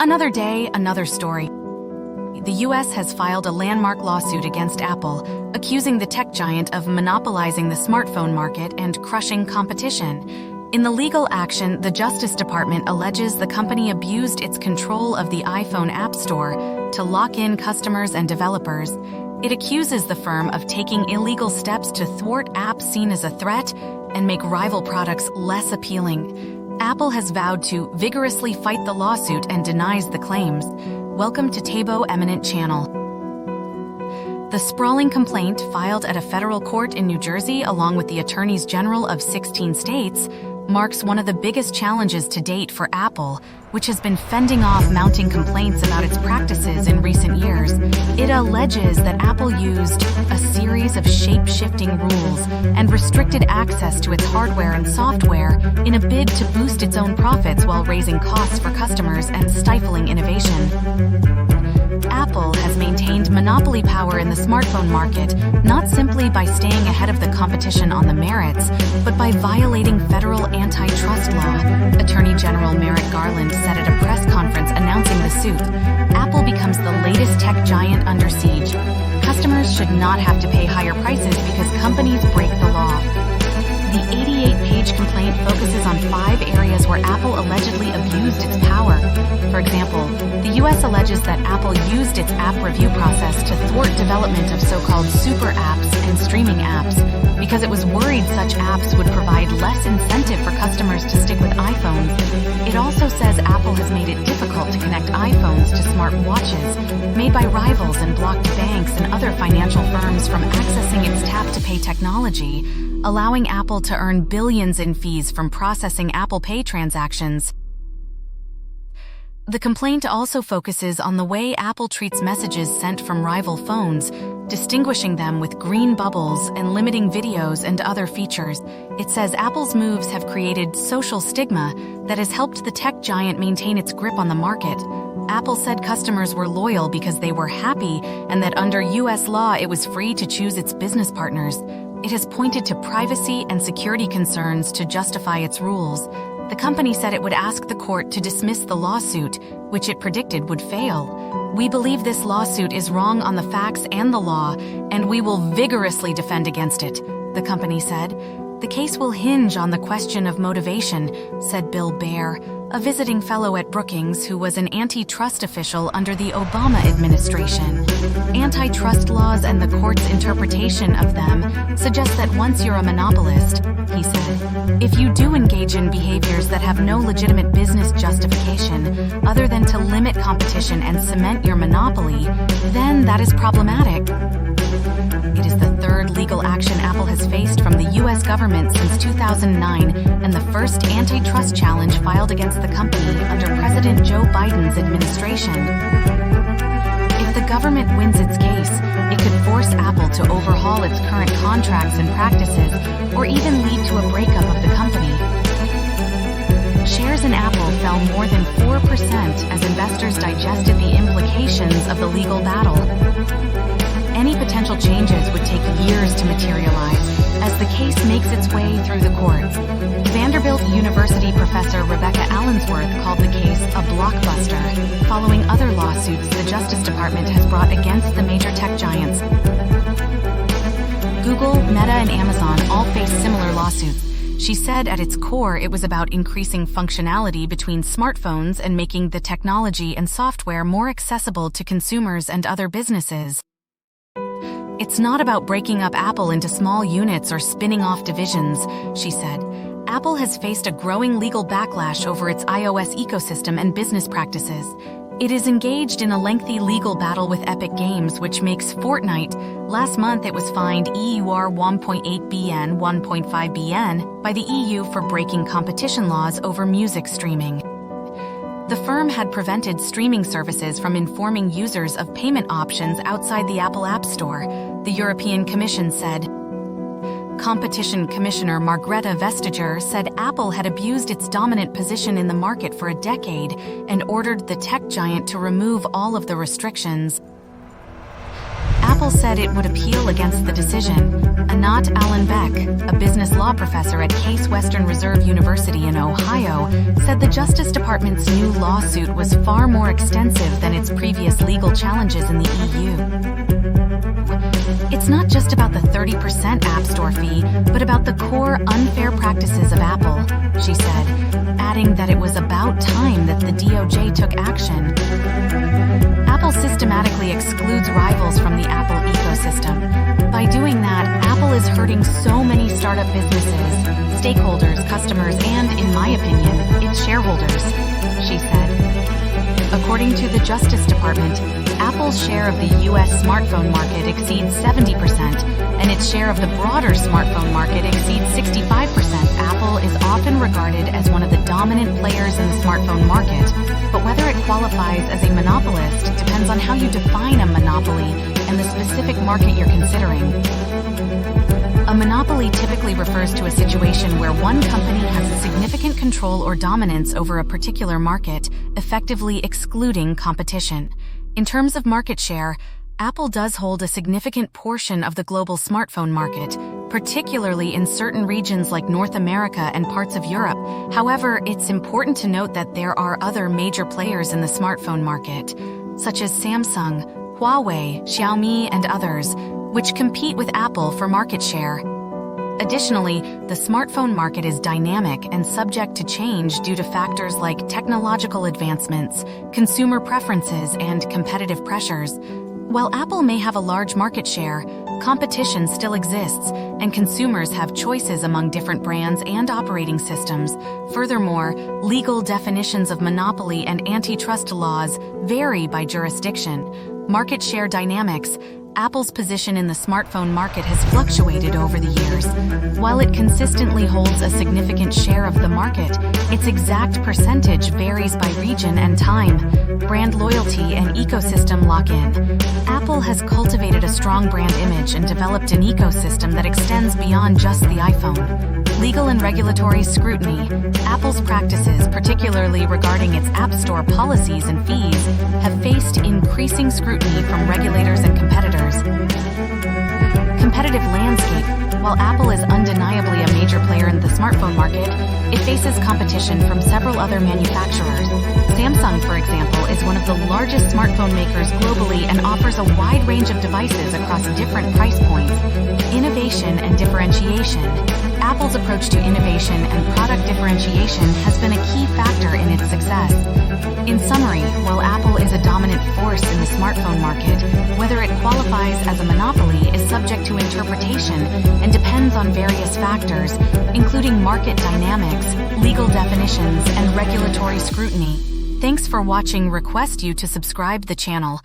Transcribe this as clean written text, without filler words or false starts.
Another day, another story. The U.S. has filed a landmark lawsuit against Apple, accusing the tech giant of monopolizing the smartphone market and crushing competition. In the legal action, the Justice Department alleges the company abused its control of the iPhone App Store to lock in customers and developers. It accuses the firm of taking illegal steps to thwart apps seen as a threat and make rival products less appealing. Apple has vowed to vigorously fight the lawsuit and denies the claims. Welcome to Tabo Eminent Channel. The sprawling complaint filed at a federal court in New Jersey along with the attorneys general of 16 states marks one of the biggest challenges to date for Apple, which has been fending off mounting complaints about its practices in recent years. It alleges that Apple used a series of shape-shifting rules and restricted access to its hardware and software in a bid to boost its own profits while raising costs for customers and stifling innovation. Apple has maintained monopoly power in the smartphone market, not simply by staying ahead of the competition on the merits, but by violating federal antitrust law. Attorney General Merrick Garland said at a press conference announcing the suit, Apple becomes the latest tech giant under siege. Customers should not have to pay higher prices because companies break the law. The 88-page complaint focuses on 5 areas where Apple allegedly abused its power. For example, the U.S. alleges that Apple used its app review process to thwart development of so-called super apps and streaming apps because it was worried such apps would provide less incentive for customers to stick with iPhones. It also says Apple has made it difficult to connect iPhones to smart watches made by rivals and blocked banks and other financial firms from accessing its tap-to-pay technology, allowing Apple to earn billions in fees from processing Apple Pay transactions. The complaint also focuses on the way Apple treats messages sent from rival phones, distinguishing them with green bubbles and limiting videos and other features. It says Apple's moves have created social stigma that has helped the tech giant maintain its grip on the market. Apple said customers were loyal because they were happy and that under U.S. law it was free to choose its business partners. It has pointed to privacy and security concerns to justify its rules. The company said it would ask the court to dismiss the lawsuit, which it predicted would fail. We believe this lawsuit is wrong on the facts and the law, and we will vigorously defend against it, the company said. The case will hinge on the question of motivation, said Bill Baer, a visiting fellow at Brookings who was an antitrust official under the Obama administration. Antitrust laws and the court's interpretation of them suggest that once you're a monopolist, he said, if you do engage in behaviors that have no legitimate business justification other than to limit competition and cement your monopoly, then that is problematic. It is the third legal action Apple has faced from the U.S. government since 2009 and the first antitrust challenge filed against the company under President Joe Biden's administration. If the government wins its case, it could force Apple to overhaul its current contracts and practices, or even lead to a breakup of the company. Shares in Apple fell more than 4% as investors digested the implications of the legal battle. Any potential changes would take years to materialize as the case makes its way through the courts. Vanderbilt University professor Rebecca Allensworth called the case a blockbuster, following other lawsuits the Justice Department has brought against the major tech giants. Google, Meta, and Amazon all face similar lawsuits. She said at its core it was about increasing functionality between smartphones and making the technology and software more accessible to consumers and other businesses. It's not about breaking up Apple into small units or spinning off divisions, she said. Apple has faced a growing legal backlash over its iOS ecosystem and business practices. It is engaged in a lengthy legal battle with Epic Games, which makes Fortnite. Last month, it was fined EUR 1.8 BN, 1.5 BN by the EU for breaking competition laws over music streaming. The firm had prevented streaming services from informing users of payment options outside the Apple App Store, the European Commission said. Competition Commissioner Margrethe Vestager said Apple had abused its dominant position in the market for a decade and ordered the tech giant to remove all of the restrictions. Apple Apple said it would appeal against the decision. Anat Allenbeck, a business law professor at Case Western Reserve University in Ohio, said the Justice Department's new lawsuit was far more extensive than its previous legal challenges in the EU. It's not just about the 30% App Store fee, but about the core unfair practices of Apple, she said, adding that it was about time that the DOJ took action. Apple systematically excludes rivals from the Apple ecosystem. By doing that, Apple is hurting so many startup businesses, stakeholders, customers, and, in my opinion, its shareholders, she said. According to the Justice Department, Apple's share of the U.S. smartphone market exceeds 70%, and its share of the broader smartphone market exceeds 65%. Apple is often regarded as one of the dominant players in the smartphone market, but whether it qualifies as a monopolist depends on how you define a monopoly and the specific market you're considering. A monopoly typically refers to a situation where one company has a significant control or dominance over a particular market, effectively excluding competition. In terms of market share, Apple does hold a significant portion of the global smartphone market, particularly in certain regions like North America and parts of Europe. However, it's important to note that there are other major players in the smartphone market, such as Samsung, Huawei, Xiaomi, and others, which compete with Apple for market share. Additionally, the smartphone market is dynamic and subject to change due to factors like technological advancements, consumer preferences, and competitive pressures. While Apple may have a large market share, competition still exists, and consumers have choices among different brands and operating systems. Furthermore, legal definitions of monopoly and antitrust laws vary by jurisdiction. Market share dynamics. Apple's position in the smartphone market has fluctuated over the years. While it consistently holds a significant share of the market, its exact percentage varies by region and time. Brand loyalty and ecosystem lock-in. Apple has cultivated a strong brand image and developed an ecosystem that extends beyond just the iPhone. Legal and regulatory scrutiny. Apple's practices, particularly regarding its App Store policies and fees, have faced increasing scrutiny from regulators and competitors. Competitive landscape. While Apple is undeniably a major player in the smartphone market, it faces competition from several other manufacturers. Samsung, for example, is one of the largest smartphone makers globally and offers a wide range of devices across different price points. Innovation and differentiation. Apple's approach to innovation and product differentiation has been a key factor in its success. In summary, while Apple is a dominant force in the smartphone market, whether it qualifies as a monopoly is subject to interpretation and depends on various factors, including market dynamics, legal definitions, and regulatory scrutiny. Thanks for watching. Request you to subscribe the channel.